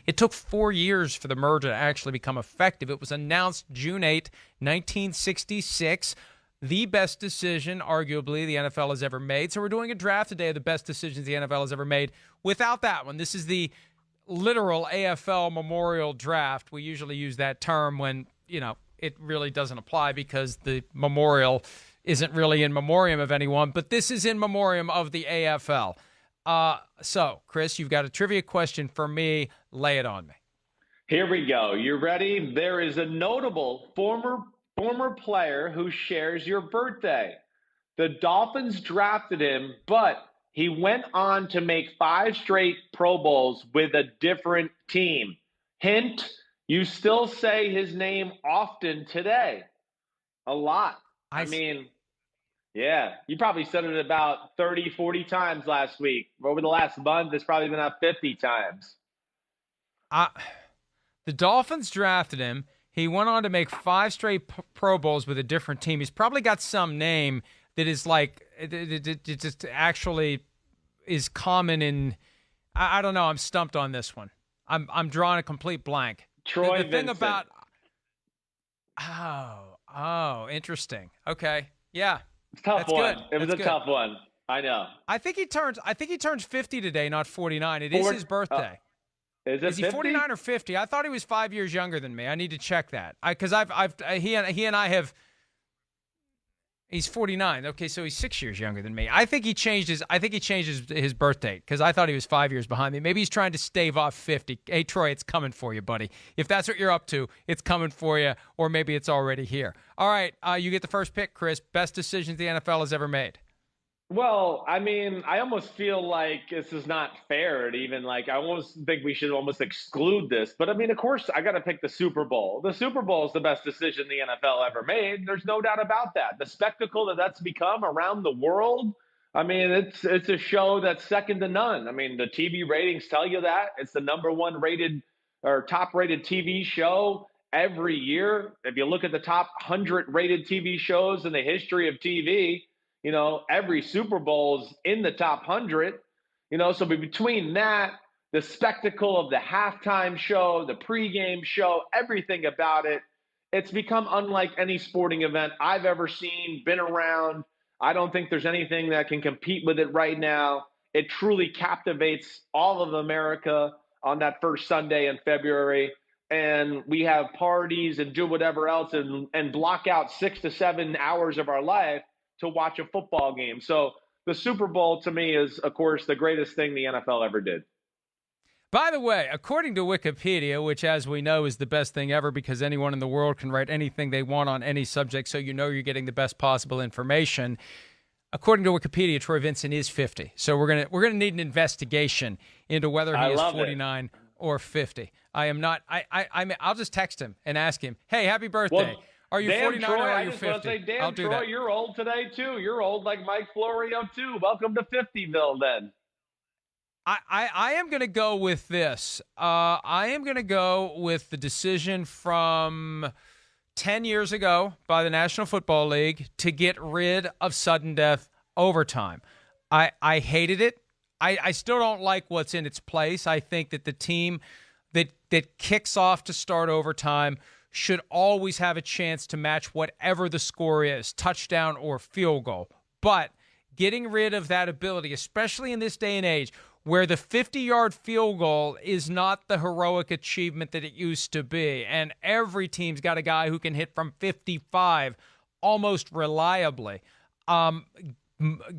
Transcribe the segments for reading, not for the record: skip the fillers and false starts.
It took 4 years for the merger to actually become effective. It was announced June 8, 1966. The best decision, arguably, the NFL has ever made. So we're doing a draft today of the best decisions the NFL has ever made. Without that one, this is the literal AFL Memorial Draft. We usually use that term when, it really doesn't apply because the memorial isn't really in memoriam of anyone, but this is in memoriam of the AFL. So, Chris, you've got a trivia question for me. Lay it on me. Here we go. You ready? There is a notable former player who shares your birthday. The Dolphins drafted him, but he went on to make 5 straight Pro Bowls with a different team. Hint, you still say his name often today. A lot. I mean, yeah, you probably said it about 30, 40 times last week. Over the last month, it's probably been up 50 times. The Dolphins drafted him. He went on to make 5 straight Pro Bowls with a different team. He's probably got some name that is like it just actually is common in. I don't know. I'm stumped on this one. I'm drawing a complete blank. Troy the thing Vincent. about interesting. Okay, yeah, it's a tough that's one. Good. It was that's a good. tough one. I know. I think he turns 50 today, not 49. It is his birthday. Is he 49 or 50? I thought he was 5 years younger than me. I need to check that because he and I have. He's 49. Okay, so he's 6 years younger than me. I think he changed his birth date because I thought he was 5 years behind me. Maybe he's trying to stave off 50. Hey, Troy, it's coming for you, buddy. If that's what you're up to, it's coming for you, or maybe it's already here. All right, you get the first pick, Chris. Best decisions the NFL has ever made. Well, I mean, I almost feel like this is not fair. I almost think we should almost exclude this. But I mean, of course, I got to pick the Super Bowl. The Super Bowl is the best decision the NFL ever made. There's no doubt about that. The spectacle that's become around the world. I mean, it's a show that's second to none. I mean, the TV ratings tell you that. It's the number 1 rated or top rated TV show every year. If you look at the top 100 rated TV shows in the history of TV, every Super Bowl is in the top 100, so between that, the spectacle of the halftime show, the pregame show, everything about it, it's become unlike any sporting event I've ever seen, been around. I don't think there's anything that can compete with it right now. It truly captivates all of America on that first Sunday in February. And we have parties and do whatever else and block out 6 to 7 hours of our life to watch a football game. So the Super Bowl to me is, of course, the greatest thing the NFL ever did. By the way, according to Wikipedia, which as we know is the best thing ever because anyone in the world can write anything they want on any subject, so you're getting the best possible information. According to Wikipedia, Troy Vincent is 50. So we're gonna need an investigation into whether he is 49 or 50. I am not. I'll just text him and ask him, "Hey, happy birthday." Well, are you 49 Troy, or are you I just 50? want to say, damn, I'll do Troy, that. you're old today, too. You're old like Mike Florio, too. Welcome to 50ville, then. I am going to go with this. I am going to go with the decision from 10 years ago by the National Football League to get rid of sudden death overtime. I hated it. I still don't like what's in its place. I think that the team that kicks off to start overtime should always have a chance to match whatever the score is, touchdown or field goal. But getting rid of that ability, especially in this day and age, where the 50-yard field goal is not the heroic achievement that it used to be, and every team's got a guy who can hit from 55 almost reliably.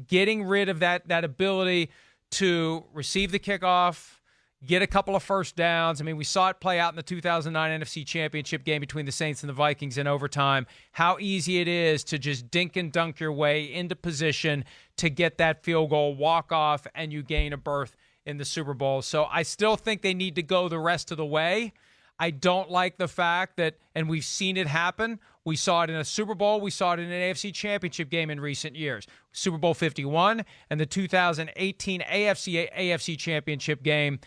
Getting rid of that ability to receive the kickoff, get a couple of first downs. I mean, we saw it play out in the 2009 NFC Championship game between the Saints and the Vikings in overtime, how easy it is to just dink and dunk your way into position to get that field goal, walk off, and you gain a berth in the Super Bowl. So I still think they need to go the rest of the way. I don't like the fact that, and we've seen it happen, we saw it in a Super Bowl, we saw it in an AFC Championship game in recent years. Super Bowl 51 and the 2018 AFC Championship game.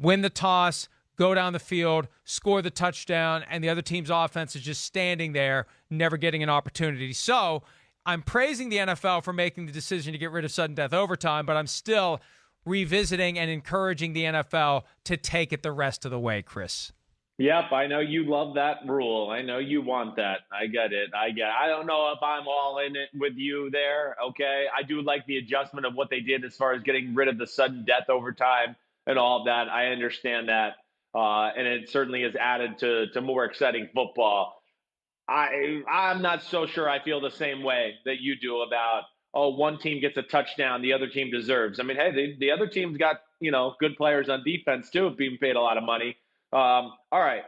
Win the toss, go down the field, score the touchdown, and the other team's offense is just standing there, never getting an opportunity. So I'm praising the NFL for making the decision to get rid of sudden death overtime, but I'm still revisiting and encouraging the NFL to take it the rest of the way, Chris. Yep, I know you love that rule. I know you want that. I get it. I don't know if I'm all in it with you there. Okay. I do like the adjustment of what they did as far as getting rid of the sudden death over time and all of that. I understand that. And it certainly has added to more exciting football. I'm not so sure I feel the same way that you do about, oh, one team gets a touchdown, the other team deserves. I mean, hey, the other team's got, good players on defense too, being paid a lot of money. All right,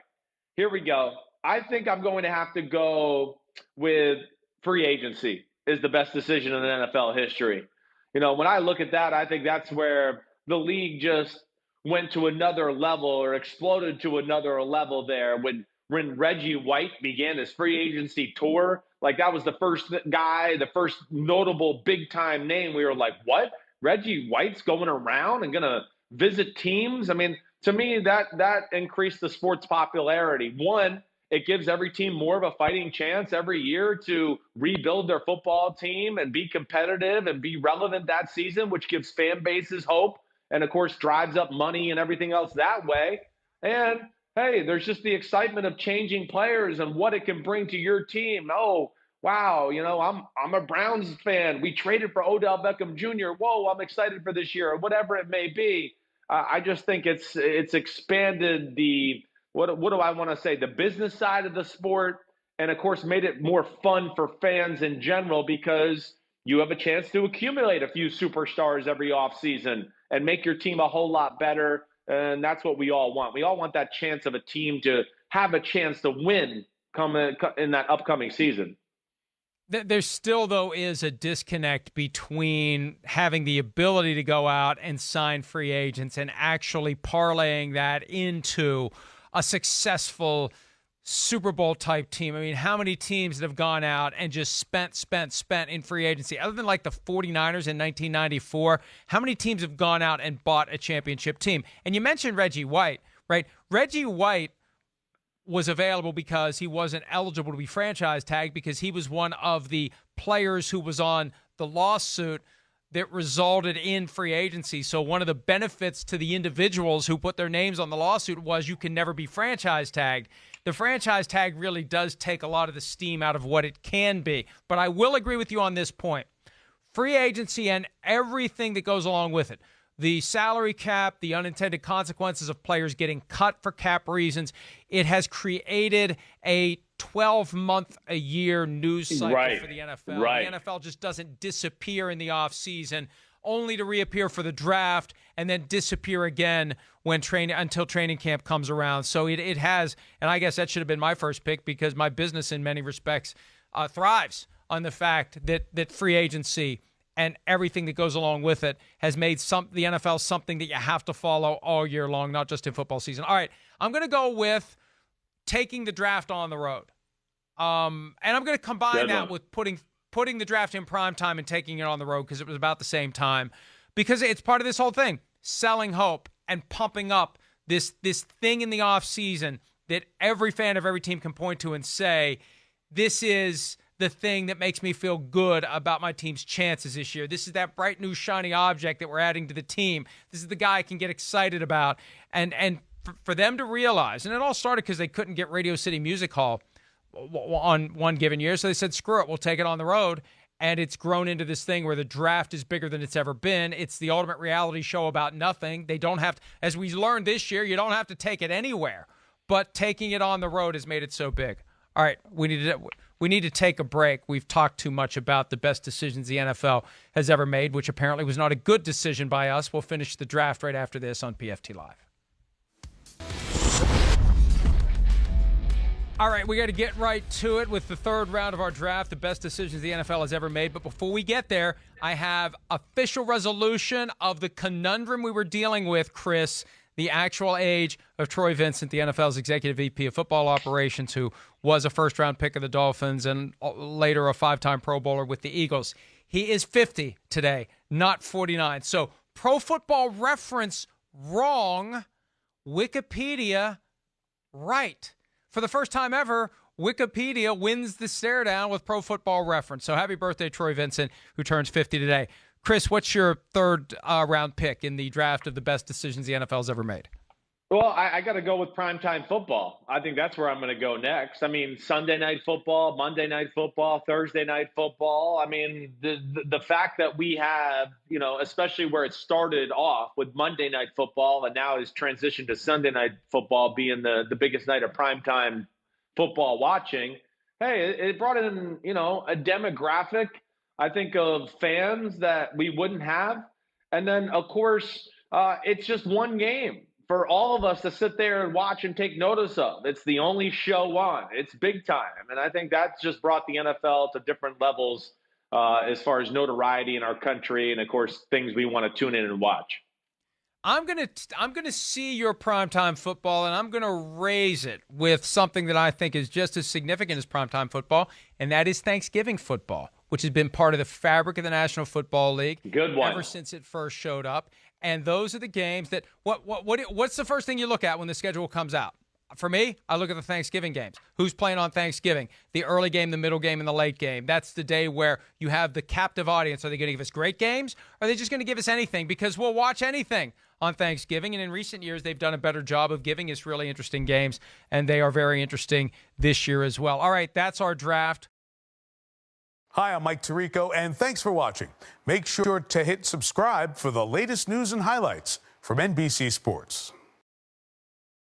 here we go. I think I'm going to have to go with free agency is the best decision in NFL history. When I look at that, I think that's where the league just went to another level or exploded to another level there when Reggie White began his free agency tour. Like, that was the first guy, the first notable big time name. We were like, what? Reggie White's going around and going to visit teams? I mean, to me, that increased the sport's popularity. One, it gives every team more of a fighting chance every year to rebuild their football team and be competitive and be relevant that season, which gives fan bases hope and, of course, drives up money and everything else that way. And, hey, there's just the excitement of changing players and what it can bring to your team. Oh, wow, I'm a Browns fan. We traded for Odell Beckham Jr. Whoa, I'm excited for this year, or whatever it may be. I just think it's expanded the what do I want to say, the business side of the sport, and of course made it more fun for fans in general because you have a chance to accumulate a few superstars every offseason and make your team a whole lot better. And that's what we all want. We all want that chance of a team to have a chance to win in that upcoming season. There still, though, is a disconnect between having the ability to go out and sign free agents and actually parlaying that into a successful Super Bowl type team. I mean, how many teams that have gone out and just spent in free agency? Other than like the 49ers in 1994, how many teams have gone out and bought a championship team? And you mentioned Reggie White, right? Reggie White was available because he wasn't eligible to be franchise tagged because he was one of the players who was on the lawsuit that resulted in free agency. So one of the benefits to the individuals who put their names on the lawsuit was you can never be franchise tagged. The franchise tag really does take a lot of the steam out of what it can be. But I will agree with you on this point. Free agency and everything that goes along with it, the salary cap, the unintended consequences of players getting cut for cap reasons, it has created a 12-month-a-year news cycle for the NFL. Right. The NFL just doesn't disappear in the offseason, only to reappear for the draft and then disappear again until training camp comes around. So it has, and I guess that should have been my first pick because my business in many respects thrives on the fact that free agency and everything that goes along with it has made the NFL something that you have to follow all year long, not just in football season. All right, I'm going to go with taking the draft on the road. And I'm going to combine that with putting the draft in prime time and taking it on the road because it was about the same time. Because it's part of this whole thing, selling hope and pumping up this thing in the offseason that every fan of every team can point to and say, this is the thing that makes me feel good about my team's chances this year. This is that bright new shiny object that we're adding to the team. This is the guy I can get excited about. And for them to realize, and it all started because they couldn't get Radio City Music Hall on one given year. So they said, screw it, we'll take it on the road. And it's grown into this thing where the draft is bigger than it's ever been. It's the ultimate reality show about nothing. They don't have to, as we learned this year, you don't have to take it anywhere. But taking it on the road has made it so big. All right, we need to take a break. We've talked too much about the best decisions the NFL has ever made, which apparently was not a good decision by us. We'll finish the draft right after this on PFT Live. All right, we got to get right to it with the third round of our draft, the best decisions the NFL has ever made. But before we get there, I have official resolution of the conundrum we were dealing with, Chris, the actual age of Troy Vincent, the NFL's executive VP of football operations, who was a first-round pick of the Dolphins and later a 5-time Pro Bowler with the Eagles. He is 50 today, not 49. So Pro Football Reference wrong, Wikipedia right. For the first time ever, Wikipedia wins the stare down with Pro Football Reference. So happy birthday, Troy Vincent, who turns 50 today. Chris, what's your third round pick in the draft of the best decisions the NFL's ever made? Well, I got to go with primetime football. I think that's where I'm going to go next. I mean, Sunday night football, Monday night football, Thursday night football. I mean, the fact that we have, especially where it started off with Monday night football and now is transitioned to Sunday night football being the biggest night of primetime football watching. Hey, it brought in, a demographic, I think, of fans that we wouldn't have. And then, of course, it's just one game for all of us to sit there and watch and take notice of. It's the only show on. It's big time. And I think that's just brought the NFL to different levels as far as notoriety in our country and, of course, things we want to tune in and watch. I'm gonna see your primetime football, and I'm gonna raise it with something that I think is just as significant as primetime football, and that is Thanksgiving football, which has been part of the fabric of the National Football League Good one. ever since it first showed up. And those are the games that what's the first thing you look at when the schedule comes out? For me, I look at the Thanksgiving games. Who's playing on Thanksgiving? The early game, the middle game, and the late game. That's the day where you have the captive audience. Are they going to give us great games? Or are they just going to give us anything? Because we'll watch anything on Thanksgiving. And in recent years, they've done a better job of giving us really interesting games. And they are very interesting this year as well. All right, that's our draft. Hi, I'm Mike Tirico, and thanks for watching. Make sure to hit subscribe for the latest news and highlights from NBC Sports.